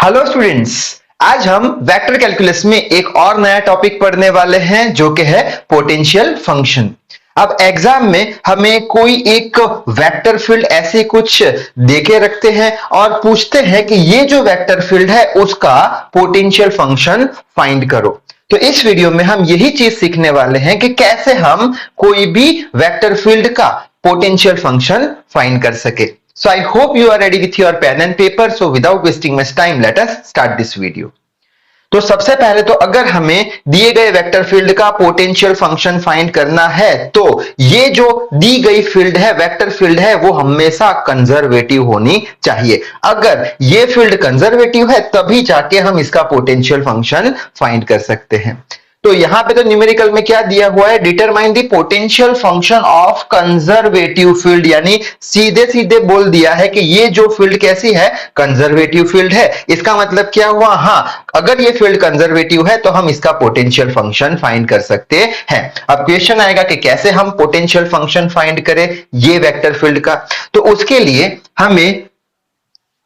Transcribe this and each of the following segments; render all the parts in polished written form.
Hello students. आज हम vector calculus में एक और नया टॉपिक पढ़ने वाले हैं जो कि है पोटेंशियल फंक्शन। अब एग्जाम में हमें कोई एक वेक्टर फील्ड ऐसे कुछ देके रखते हैं और पूछते हैं कि ये जो वेक्टर फील्ड है उसका पोटेंशियल फंक्शन फाइंड करो। तो इस वीडियो में हम यही चीज सीखने वाले हैं कि कैसे हम कोई भी वेक्टर फील्ड का पोटेंशियल फंक्शन फाइंड कर सके। So I hope you are ready with your pen and paper. So without wasting much time, let us start this video. तो सबसे पहले तो अगर हमें दिए गए वेक्टर फील्ड का पोटेंशियल फंक्शन फाइंड करना है तो ये जो दी गई फील्ड है, वेक्टर फील्ड है, वो हमेशा कंजर्वेटिव होनी चाहिए। अगर ये फील्ड कंजर्वेटिव है तभी जाके हम इसका पोटेंशियल फंक्शन फाइंड कर सकते हैं। तो यहां पे तो न्यूमेरिकल में क्या दिया हुआ है, determine the potential function of conservative field, यानी सीधे सीधे बोल दिया है कि ये जो फील्ड कैसी है, कंजर्वेटिव फील्ड है। इसका मतलब क्या हुआ, हाँ अगर ये फील्ड कंजर्वेटिव है तो हम इसका पोटेंशियल फंक्शन फाइंड कर सकते हैं। अब क्वेश्चन आएगा कि कैसे हम पोटेंशियल फंक्शन फाइंड करें ये वेक्टर फील्ड का। तो उसके लिए हमें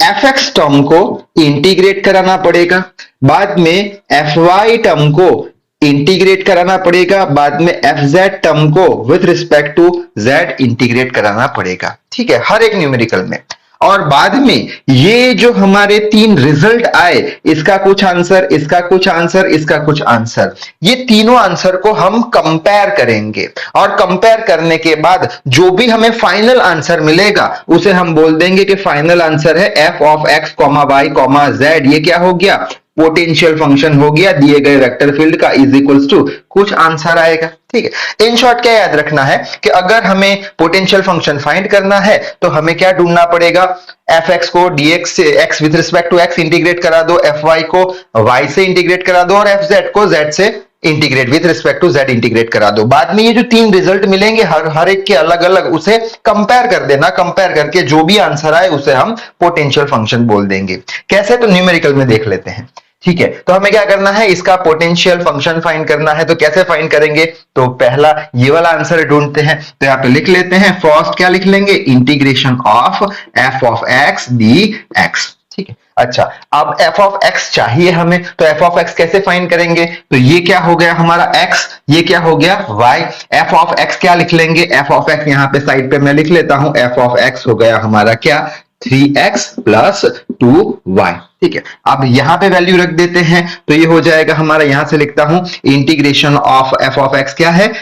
fx टर्म को इंटीग्रेट कराना पड़ेगा, बाद में fy टर्म को इंटीग्रेट कराना पड़ेगा, बाद में fz टर्म को with respect to z integrate कराना पड़ेगा। ठीक है, हर एक न्यूमेरिकल में। और बाद में ये जो हमारे तीन रिजल्ट आए, इसका कुछ आंसर, इसका कुछ आंसर, इसका कुछ आंसर, ये तीनों आंसर को हम कंपेयर करेंगे और कंपेयर करने के बाद जो भी हमें फाइनल आंसर मिलेगा उसे हम बोल देंगे कि फाइनल आंसर है f of x, y, z। ये क्या हो गया, पोटेंशियल फंक्शन हो गया दिए गए वेक्टर फील्ड का, इज इक्वल्स टू कुछ आंसर आएगा। ठीक है, इन शॉर्ट क्या याद रखना है कि अगर हमें पोटेंशियल फंक्शन फाइंड करना है तो हमें क्या ढूंढना पड़ेगा, fx को dx से x with respect to x integrate करा दो, fy को y से इंटीग्रेट करा दो और fz को z से integrate with respect to z integrate करा दो। बाद में ये जो तीन रिजल्ट मिलेंगे हर एक के अलग अलग, उसे कंपेयर कर देना, कंपेयर करके जो भी आंसर आए उसे हम पोटेंशियल फंक्शन बोल देंगे। कैसे, तो न्यूमेरिकल में देख लेते हैं। ठीक है, तो हमें क्या करना है, इसका पोटेंशियल फंक्शन फाइंड करना है। तो कैसे फाइंड करेंगे, तो पहला ये वाला आंसर ढूंढते हैं। तो यहाँ पे लिख लेते हैं, फर्स्ट क्या लिख लेंगे, integration of f of x dx। ठीक है, अच्छा अब f ऑफ x चाहिए हमें, तो f ऑफ x कैसे फाइंड करेंगे, तो ये क्या हो गया हमारा x, ये क्या हो गया y। f ऑफ x क्या लिख लेंगे, f ऑफ x यहाँ पे साइड पे मैं लिख लेता हूं, f ऑफ x हो गया हमारा क्या, 3x प्लस 2y। ठीक है, अब यहां पे वैल्यू रख देते हैं तो ये हो जाएगा हमारा, यहां से लिखता हूं integration of f of x क्या है,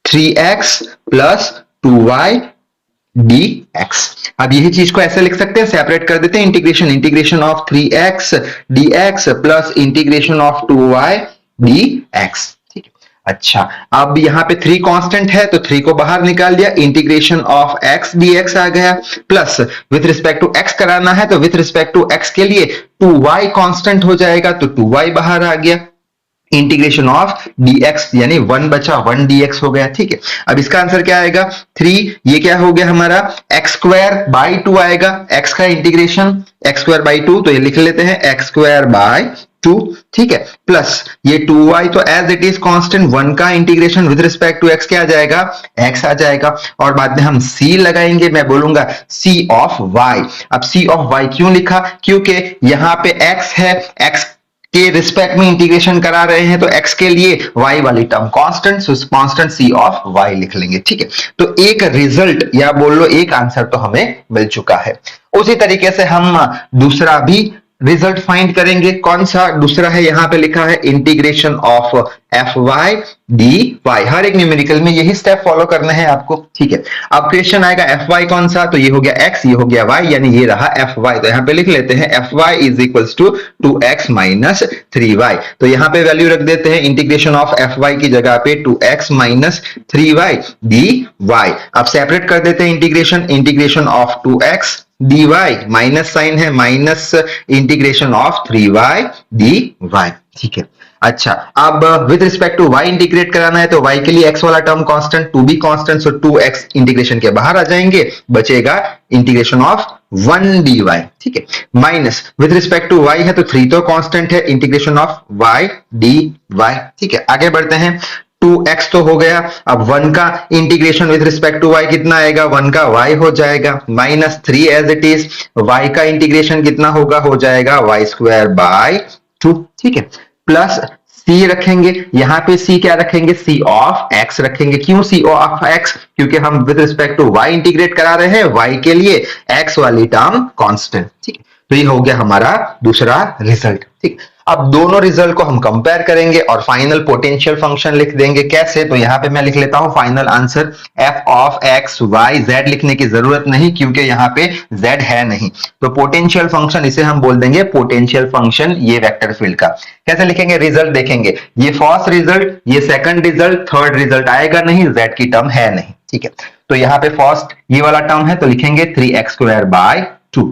3x प्लस 2y dx। अब यही चीज को ऐसे लिख सकते हैं, सेपरेट कर देते हैं, integration of 3x dx plus integration of 2y dx। ठीक है, अच्छा अब यहाँ पे 3 कांस्टेंट है तो 3 को बाहर निकाल दिया, इंटीग्रेशन ऑफ x dx आ गया, plus with respect to x कराना है तो विथ रिस्पेक्ट टू x के लिए 2y कांस्टेंट हो जाएगा तो 2y बाहर आ गया, इंटीग्रेशन ऑफ dx यानी 1 बचा, 1 dx हो गया। ठीक है, अब इसका आंसर क्या आएगा, 3, ये क्या हो गया हमारा, x स्क्वायर बाई 2 आएगा, x का इंटीग्रेशन x स्क्वायर बाई 2, तो ये लिख लेते हैं x स्क्वायर बाई 2। ठीक है, प्लस ये 2y तो एज इट इज कांस्टेंट, 1 का integration with respect to x क्या आ जाएगा, x आ जाएगा, और बाद में हम c लगाएंगे, मैं बोलूंगा c ऑफ y। अब c ऑफ y क्यों लिखा, क्योंकि यहां पे x है, x के रिस्पेक्ट में इंटीग्रेशन करा रहे हैं तो x के लिए y वाली term constant, so constant c of y लिख लेंगे। ठीक है, तो एक रिजल्ट या बोल लो एक आंसर तो हमें मिल चुका है। उसी तरीके से हम दूसरा भी रिजल्ट फाइंड करेंगे। कौन सा दूसरा है, यहां पे लिखा है इंटीग्रेशन ऑफ fy dy। हर एक न्यूमेरिकल में यही स्टेप फॉलो करना है आपको। ठीक है, अब क्वेश्चन आएगा fy कौन सा, तो ये हो गया x, ये हो गया y, यानी ये रहा fy। तो यहां पे लिख लेते हैं fy is equals to 2x minus 3y। तो यहां पे वैल्यू रख देते हैं, इंटीग्रेशन ऑफ fy की जगह पे 2x माइनस 3y dy। अब सेपरेट कर देते हैं integration of 2x dy, minus sign है, minus integration of 3y dy। ठीक है, अच्छा अब with respect to y integrate कराना है तो y के लिए x वाला टर्म कांस्टेंट, 2 भी कांस्टेंट, सो 2x इंटीग्रेशन के बाहर आ जाएंगे, बचेगा इंटीग्रेशन ऑफ 1 dy। ठीक है, minus with respect to y है तो 3 तो कांस्टेंट है, इंटीग्रेशन ऑफ y dy। ठीक है, आगे बढ़ते हैं, 2x तो हो गया। अब 1 का integration with respect to y कितना आएगा, 1 का y हो जाएगा, -3 एज इट इज। y का इंटीग्रेशन कितना होगा, हो जाएगा y² 2, ठीक है। प्लस c रखेंगे, यहाँ पे c क्या रखेंगे, c ऑफ x रखेंगे। क्यों c ऑफ x, क्योंकि हम with respect to y integrate करा रहे हैं, y के लिए x वाली टर्म कांस्टेंट, ठीक है। तो ये हो गया हमारा दूसरा रिजल्ट, ठीक। अब दोनों रिजल्ट को हम कंपेयर करेंगे और फाइनल पोटेंशियल फंक्शन लिख देंगे। कैसे, तो यहाँ पे मैं लिख लेता हूं final answer f of x y z। लिखने की जरूरत नहीं क्योंकि यहाँ पे z है नहीं, तो पोटेंशियल फंक्शन इसे हम बोल देंगे पोटेंशियल फंक्शन ये वेक्टर फील्ड का। कैसे लिखेंगे, रिजल्ट देखेंगे, ये फर्स्ट रिजल्ट, ये सेकंड रिजल्ट, थर्ड रिजल्ट आएगा नहीं, z की टर्म है नहीं, ठीक है। तो यहाँ पे फर्स्ट ये वाला टर्म है तो लिखेंगे 3x² 2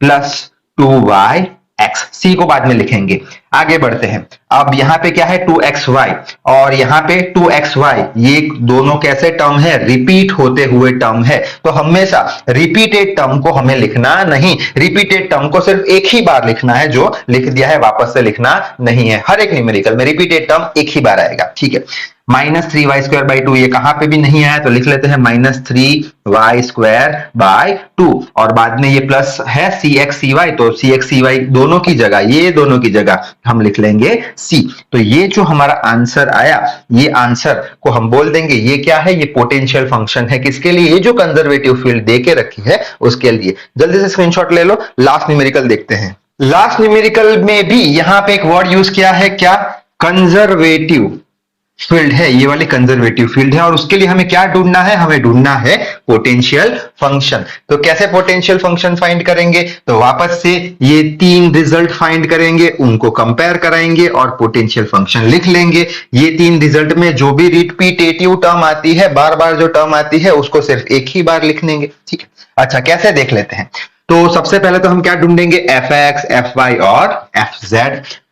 प्लस 2yx, c को बाद में लिखेंगे। आगे बढ़ते हैं, अब यहाँ पे क्या है 2xy और यहाँ पे 2xy, ये दोनों कैसे टर्म है, रिपीट होते हुए टर्म है। तो हमेशा रिपीटेड टर्म को हमें लिखना नहीं, रिपीटेड टर्म को सिर्फ एक ही बार लिखना है, जो लिख दिया है वापस से लिखना नहीं है। हर एक न्यूमेरिकल में रिपीटेड टर्म एक ही बार आएगा, ठीक है। -3y² 2 ये कहां पे भी नहीं आया तो लिख लेते हैं -3y² 2 और बाद में ये प्लस है cx cy, तो cx cy दोनों की जगह, ये दोनों की जगह हम लिख लेंगे c। तो ये जो हमारा आंसर आया, ये आंसर को हम बोल देंगे ये क्या है, ये पोटेंशियल फंक्शन है। किसके लिए, ये जो कंजर्वेटिव फील्ड दे के रखी है उसके लिए। जल्दी से स्क्रीनशॉट ले लो। लास्ट न्यूमेरिकल देखते हैं। लास्ट न्यूमेरिकल में भी यहां पे एक वर्ड यूज किया है, क्या, कंजर्वेटिव फील्ड है, ये वाली कंजर्वेटिव फील्ड है। और उसके लिए हमें क्या ढूंढना है, हमें ढूंढना है पोटेंशियल फंक्शन। तो कैसे पोटेंशियल फंक्शन फाइंड करेंगे, तो वापस से ये 3 रिजल्ट फाइंड करेंगे, उनको कंपेयर कराएंगे और पोटेंशियल फंक्शन लिख लेंगे। ये 3 रिजल्ट में जो भी रिपीटेटिव टर्म आती है, बार बार जो टर्म आती है, उसको सिर्फ एक ही बार लिख लेंगे, ठीक है। अच्छा, कैसे देख लेते हैं। तो सबसे पहले तो हम क्या ढूंढेंगे, fx, fy और fz।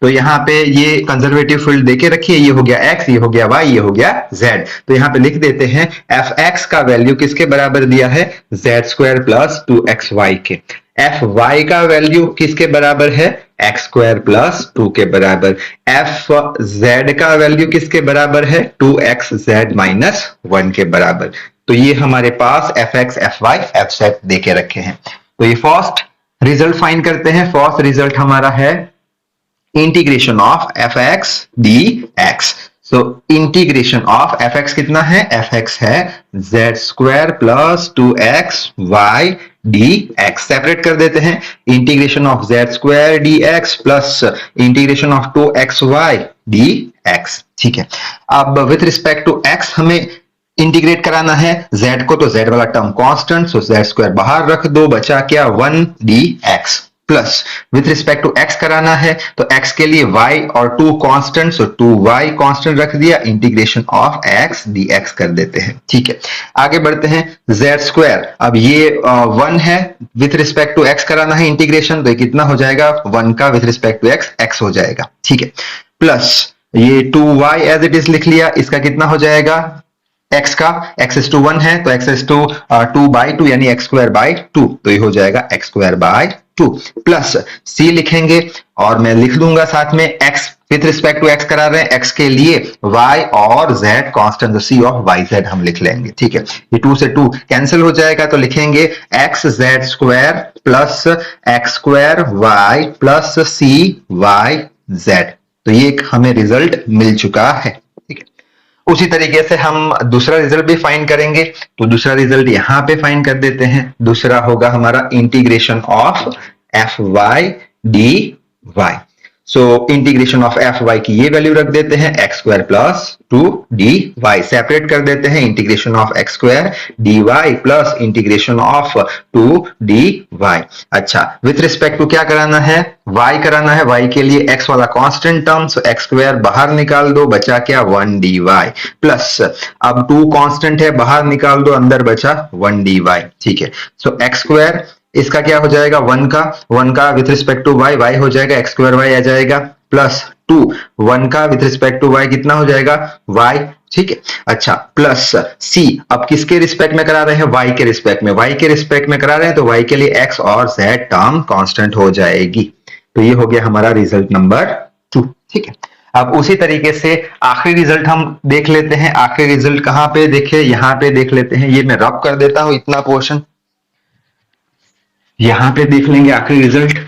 तो यहाँ पे ये कंजर्वेटिव फील्ड देके रखिए, ये हो गया x, ये हो गया y, ये हो गया z। तो यहाँ पे लिख देते हैं fx का वैल्यू किसके बराबर दिया है, z² प्लस 2xy के। fy का वैल्यू किसके बराबर है, x² प्लस 2 के बराबर। fz का वैल्यू किसके बराबर है, 2xz माइनस 1 के बराबर। तो ये हमारे पास fx, fy, fz देके रखे हैं। तो ये फर्स्ट रिजल्ट फाइंड करते हैं। फर्स्ट रिजल्ट हमारा है integration of fx dx। So integration of fx कितना है, fx है z² plus 2xy dx। Separate कर देते हैं, integration of z² dx plus integration of 2xy dx, ठीक है। अब विथ रिस्पेक्ट टू x हमें इंटीग्रेट कराना है z को, तो z वाला टर्म कांस्टेंट, सो z² बाहर रख दो, बचा क्या 1 dx plus with respect to x कराना है तो x के लिए y और 2 कांस्टेंट, सो 2y कांस्टेंट रख दिया, इंटीग्रेशन ऑफ x dx कर देते हैं, ठीक है। आगे बढ़ते हैं, z², अब ये 1 है, विथ रिस्पेक्ट टू x कराना है इंटीग्रेशन, तो ये कितना हो जाएगा, 1 का विथ रिस्पेक्ट टू x हो जाएगा, ठीक है। प्लस ये 2y एज इट इज लिख लिया, इसका कितना हो जाएगा, x का x⁻1 है तो x⁻2/2 यानी x²/2, तो ये हो जाएगा x²/2 प्लस c लिखेंगे और मैं लिख दूंगा साथ में x with respect to x करा रहे हैं, x के लिए y और z constant, c of yz हम लिख लेंगे, ठीक है। ये 2 से 2 कैंसिल हो जाएगा तो लिखेंगे xz² plus x²y plus cyz। तो ये एक हमें रिजल्ट मिल चुका है, ठीक है। उसी तरीके से हम दूसरा रिजल्ट भी फाइंड करेंगे, तो दूसरा रिजल्ट यहां पे फाइंड कर देते हैं। दूसरा होगा हमारा integration of fy dy। So integration of fy की ये वैल्यू रख देते हैं x² प्लस 2dy। सेपरेट कर देते हैं, integration of x² dy plus integration of 2dy। अच्छा, विथ रिस्पेक्ट टू क्या कराना है, y कराना है, y के लिए x वाला कांस्टेंट टर्म, सो x² बाहर निकाल दो, बचा क्या 1 dy प्लस अब 2 कांस्टेंट है, बाहर निकाल दो, अंदर बचा 1 dy, ठीक है। सो x² इसका क्या हो जाएगा, 1 का विथ रिस्पेक्ट टू y हो जाएगा, x²y आ जाएगा प्लस 2 1 का विथ रिस्पेक्ट टू y कितना हो जाएगा y, ठीक है। अच्छा, प्लस c, अब किसके रिस्पेक्ट में करा रहे हैं, y के रिस्पेक्ट में, y के रिस्पेक्ट में करा रहे हैं तो y के लिए x और z टर्म कांस्टेंट हो जाएगी। तो ये हो गया हमारा रिजल्ट नंबर 2, ठीक है। अब उसी तरीके से आखिरी रिजल्ट हम देख लेते हैं। आखिरी रिजल्ट कहां पे देखे, यहां पे देख लेते हैं। ये मैं रब कर देता हूं इतना पोर्शन, यहां पे देख लेंगे आखिरी रिजल्ट।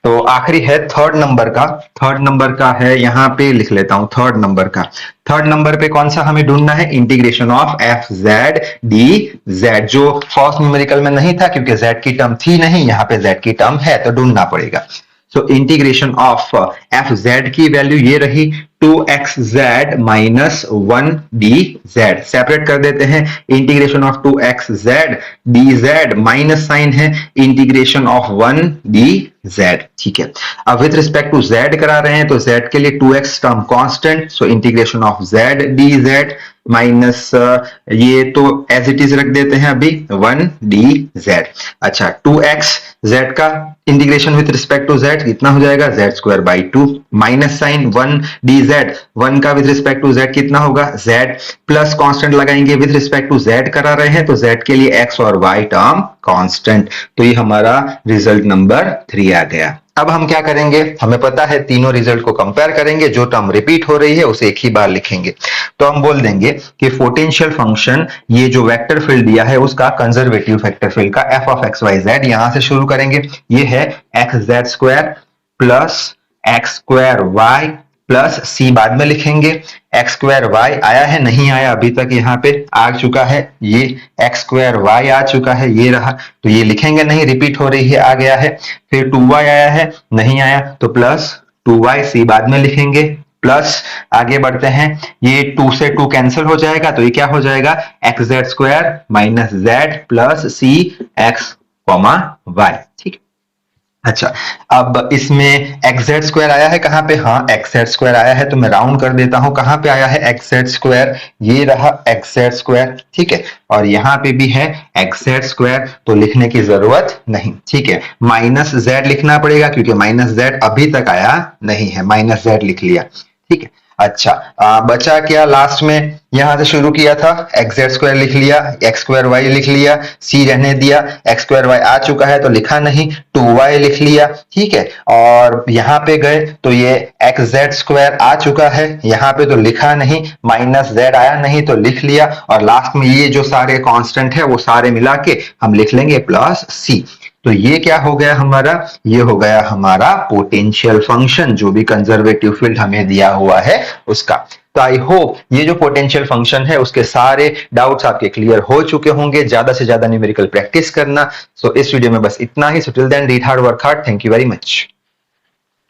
तो आखिरी है थर्ड नंबर का, थर्ड नंबर का है, यहां पे लिख लेता हूं थर्ड नंबर का। थर्ड नंबर पे कौन सा हमें ढूंढना है, integration of F Z D Z, जो फर्स्ट न्यूमेरिकल में नहीं था क्योंकि जेड की टर्म थी नहीं, यहां पे जेड की टर्म है तो ढूंढना पड़ेगा। So integration of F Z की वैल्यू ये रही 2xz माइनस 1dz, सेपरेट कर देते हैं। Integration of 2xz dz minus sign है इंटीग्रेशन ऑफ 1dz, ठीक है। अब विथ रिस्पेक्ट टू z करा रहे हैं तो z के लिए 2x term constant, so integration of z dz minus ये तो एज इट इज रख देते हैं अभी 1dz। अच्छा 2x z का integration with respect to z कितना हो जाएगा, z square by 2 minus sign 1dz, 1 का विथ रिस्पेक्ट टू z कितना होगा, z प्लस कांस्टेंट लगाएंगे विथ रिस्पेक्ट टू z करा रहे हैं तो z के लिए x और y टर्म कांस्टेंट। तो ये हमारा रिजल्ट नंबर 3 आ गया। अब हम क्या करेंगे, हमें पता है तीनों रिजल्ट को कंपेयर करेंगे, जो टर्म रिपीट हो रही है उसे एक ही बार लिखेंगे। तो हम बोल देंगे कि पोटेंशियल फंक्शन, ये जो वेक्टर फील्ड दिया है उसका कंजर्वेटिव वेक्टर फील्ड का F of X Y Z, यहां से शुरू करेंगे। ये है X Z square plus X square Y plus C बाद में लिखेंगे। एक्स स्क्वायर वाई आया है, नहीं आया अभी तक, यहाँ पे आ चुका है, ये एक्स स्क्वायर वाई आ चुका है, ये रहा, तो ये लिखेंगे नहीं, रिपीट हो रही है, आ गया है। फिर 2y आया है, नहीं आया तो प्लस 2y सी बाद में लिखेंगे, प्लस आगे बढ़ते हैं, ये 2 से 2 कैंसिल हो जाएगा तो ये क्या हो जाएगा, X Z square minus Z plus C X comma Y, ठीक है। अच्छा अब इसमें एक्स जेड स्क्वायर आया है कहां पे, हाँ एक्स जेड स्क्वायर आया है, तो मैं राउंड कर देता हूं, कहां पे आया है एक्स जेड स्क्वायर, ये रहा एक्स जेड स्क्वायर, ठीक है। और यहां पे भी है एक्स जेड स्क्वायर, तो लिखने की जरूरत नहीं, ठीक है। माइनस जेड लिखना पड़ेगा क्योंकि माइनस जेड अभी तक आया नहीं है, माइनस जेड लिख लिया, ठीक है। अच्छा बचा क्या लास्ट में, यहां से शुरू किया था, एक्स जेड स्क्वायर लिख लिया, एक्स स्क्वायर वाई लिख लिया, सी रहने दिया, एक्स स्क्वायर वाई आ चुका है तो लिखा नहीं, 2y लिख लिया, ठीक है। और यहां पे गए तो ये एक्स जेड स्क्वायर आ चुका है, यहां पे तो लिखा नहीं, माइनस जेड आया नहीं तो लिख लिया, और लास्ट में ये जो सारे कांस्टेंट है वो सारे मिला के हम लिख लेंगे प्लस सी। तो ये क्या हो गया हमारा, ये हो गया हमारा पोटेंशियल फंक्शन, जो भी कंजर्वेटिव फील्ड हमें दिया हुआ है उसका। तो आई होप ये जो पोटेंशियल फंक्शन है उसके सारे डाउट्स आपके क्लियर हो चुके होंगे। ज्यादा से ज्यादा न्यूमेरिकल प्रैक्टिस करना। सो इस वीडियो में बस इतना ही। So till then read hard, work hard. Thank you very much.